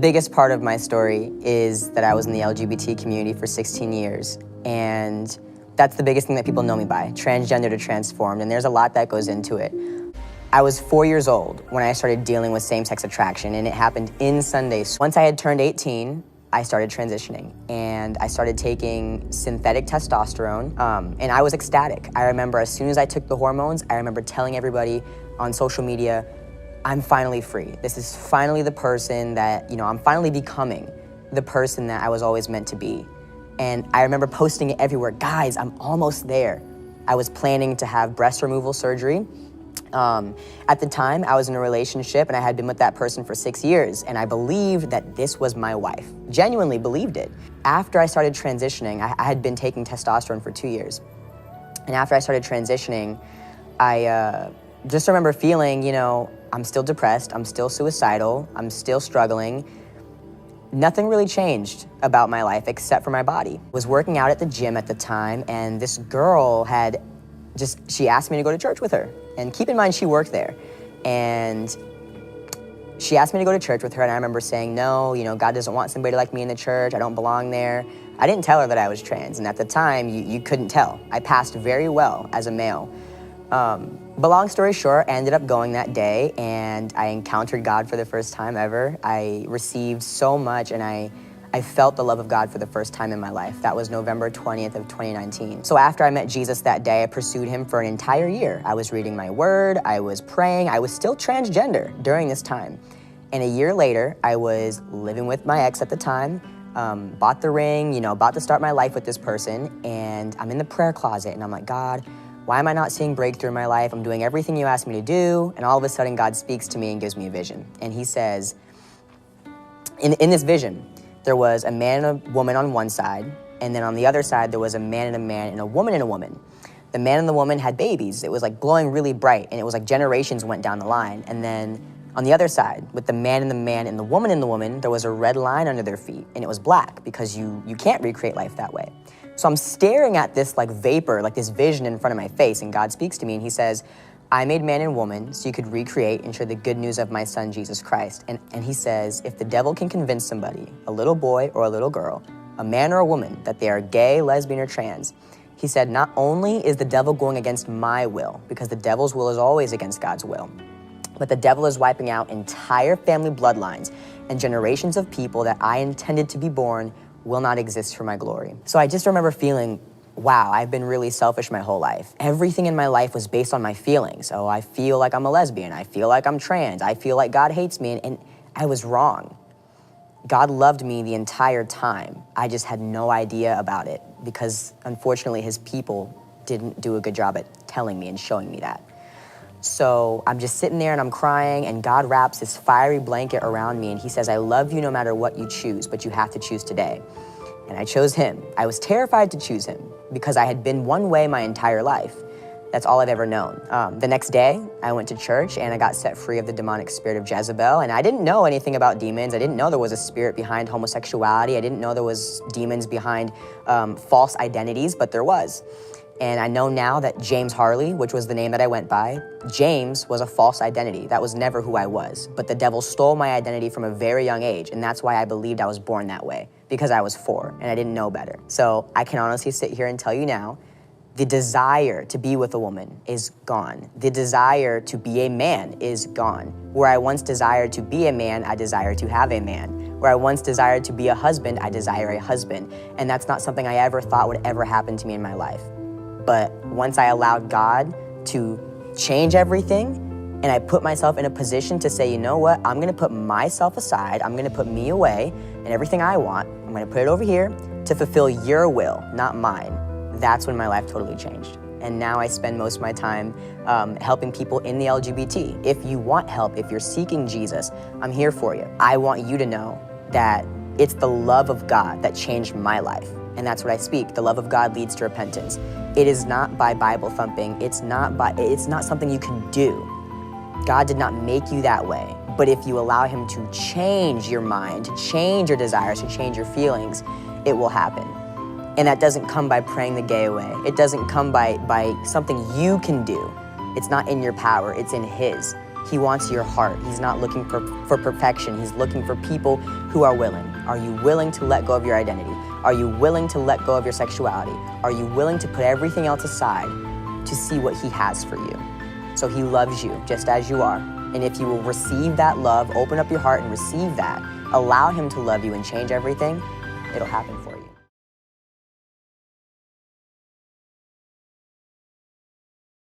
biggest part of my story is that I was in the LGBT community for 16 years, and that's the biggest thing that people know me by, transgender to transformed, and there's a lot that goes into it. I was 4 years old when I started dealing with same-sex attraction, and it happened in Sunday. Once I had turned 18, I started transitioning, and I started taking synthetic testosterone, and I was ecstatic. I remember as soon as I took the hormones, I remember telling everybody on social media, I'm finally free. This is finally the person that, I'm finally becoming the person that I was always meant to be. And I remember posting it everywhere, guys, I'm almost there. I was planning to have breast removal surgery. At the time, I was in a relationship and I had been with that person for 6 years, and I believed that this was my wife. Genuinely believed it. After I started transitioning, I had been taking testosterone for 2 years. And after I started transitioning, I just remember feeling, I'm still depressed, I'm still suicidal, I'm still struggling. Nothing really changed about my life except for my body. I was working out at the gym at the time, and this girl she asked me to go to church with her. And keep in mind, she worked there. And she asked me to go to church with her, and I remember saying, no, God doesn't want somebody like me in the church, I don't belong there. I didn't tell her that I was trans, and at the time, you couldn't tell. I passed very well as a male. But long story short, I ended up going that day, and I encountered God for the first time ever. I received so much, and I felt the love of God for the first time in my life. That was November 20th of 2019. So after I met Jesus that day, I pursued him for an entire year. I was reading my word, I was praying, I was still transgender during this time. And a year later, I was living with my ex at the time, bought the ring, about to start my life with this person, and I'm in the prayer closet, and I'm like, God, why am I not seeing breakthrough in my life? I'm doing everything you asked me to do, and all of a sudden God speaks to me and gives me a vision. And he says, in this vision, there was a man and a woman on one side, and then on the other side, there was a man and a man and a woman and a woman. The man and the woman had babies. It was like glowing really bright, and it was like generations went down the line. And then on the other side, with the man and the woman, there was a red line under their feet, and it was black because you can't recreate life that way. So I'm staring at this like vapor, like this vision in front of my face, and God speaks to me and he says, I made man and woman so you could recreate and share the good news of my son, Jesus Christ. And he says, if the devil can convince somebody, a little boy or a little girl, a man or a woman, that they are gay, lesbian, or trans, he said, not only is the devil going against my will, because the devil's will is always against God's will, but the devil is wiping out entire family bloodlines and generations of people that I intended to be born will not exist for my glory. So I just remember feeling, wow, I've been really selfish my whole life. Everything in my life was based on my feelings. Oh, I feel like I'm a lesbian. I feel like I'm trans. I feel like God hates me, and I was wrong. God loved me the entire time. I just had no idea about it because, unfortunately, his people didn't do a good job at telling me and showing me that. So I'm just sitting there and I'm crying, and God wraps this fiery blanket around me and he says, I love you no matter what you choose, but you have to choose today. And I chose him. I was terrified to choose him because I had been one way my entire life. That's all I've ever known. The next day, I went to church and I got set free of the demonic spirit of Jezebel. And I didn't know anything about demons. I didn't know there was a spirit behind homosexuality. I didn't know there was demons behind false identities, but there was. And I know now that James Harley, which was the name that I went by, James was a false identity. That was never who I was. But the devil stole my identity from a very young age, and that's why I believed I was born that way, because I was 4 and I didn't know better. So I can honestly sit here and tell you now, the desire to be with a woman is gone. The desire to be a man is gone. Where I once desired to be a man, I desire to have a man. Where I once desired to be a husband, I desire a husband. And that's not something I ever thought would ever happen to me in my life. But once I allowed God to change everything, and I put myself in a position to say, you know what, I'm gonna put myself aside, I'm gonna put me away, and everything I want, I'm gonna put it over here to fulfill your will, not mine. That's when my life totally changed. And now I spend most of my time helping people in the LGBT. If you want help, if you're seeking Jesus, I'm here for you. I want you to know that it's the love of God that changed my life. And that's what I speak. The love of God leads to repentance. It is not by Bible thumping. It's not something you can do. God did not make you that way. But if you allow him to change your mind, to change your desires, to change your feelings, it will happen. And that doesn't come by praying the gay away. It doesn't come by something you can do. It's not in your power, it's in his. He wants your heart. He's not looking for perfection. He's looking for people who are willing. Are you willing to let go of your identity? Are you willing to let go of your sexuality? Are you willing to put everything else aside to see what he has for you? So he loves you just as you are. And if you will receive that love, open up your heart and receive that, allow him to love you and change everything, it'll happen for you.